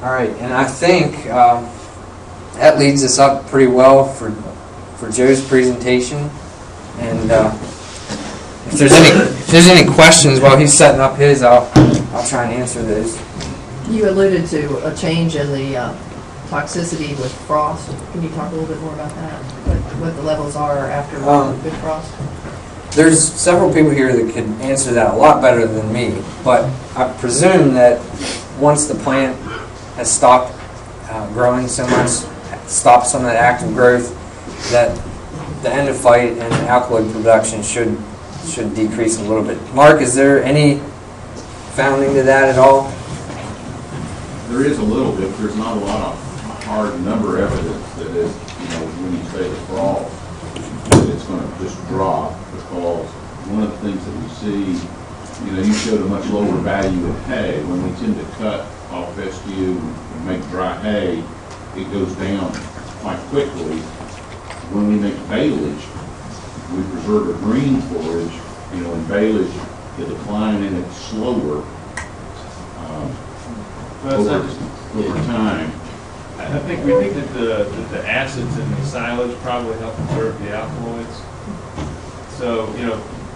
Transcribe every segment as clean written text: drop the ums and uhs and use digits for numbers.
All right, and I think that leads us up pretty well for Joe's presentation. And if there's any questions while he's setting up his, I'll try and answer those. You alluded to a change in the toxicity with frost. Can you talk a little bit more about that? What the levels are after good frost? There's several people here that can answer that a lot better than me, but I presume that once the plant has stopped growing so much, stopped some of that active growth, that the endophyte and alkaloid production should decrease a little bit. Mark, is there any founding to that at all? There is a little bit. There's not a lot of hard number evidence that is, when you say the frost, that it's going to just drop, because one of the things that we see, you showed a much lower value in hay. When we tend to cut off fescue and make dry hay, it goes down quite quickly. When we make baleage, we preserve a green forage. In baleage, the decline in it's slower over time. I think that the acids in the silage probably help preserve the alkaloids. So,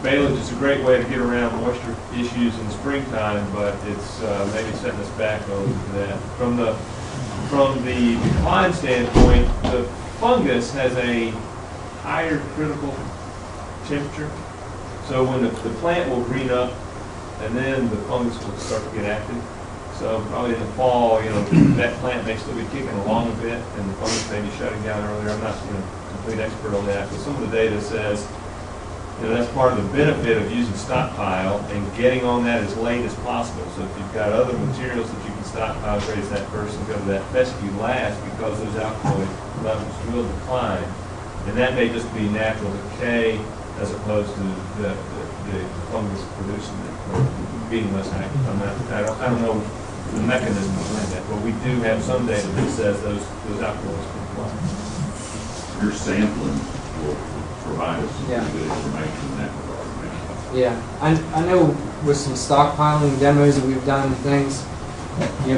baleage is a great way to get around moisture issues in springtime, but it's maybe setting us back a little bit to that. From the decline standpoint, the fungus has a higher critical temperature. So when the plant will green up, and then the fungus will start to get active. So probably in the fall, that plant may still be kicking along a bit, and the fungus may be shutting down earlier. I'm not a complete expert on that, but some of the data says that's part of the benefit of using stockpile and getting on that as late as possible. So if you've got other materials that you can stockpile, raise that first and go to that fescue last, because those alkaloid levels will decline. And that may just be natural decay as opposed to the fungus producing it or being less active. I don't know the mechanism behind that, but we do have some data that says those alkaloids can decline. Your sampling will provide us some Yeah. good information in that regard. Yeah, I know with some stockpiling demos that we've done and things,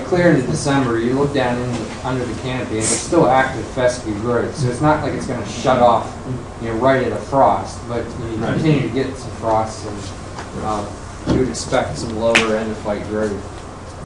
clear into December, you look down under the canopy and there's still active fescue growth. So it's not like it's going to shut off, right at a frost, but you continue to get some frosts, and you would expect some lower endophyte growth.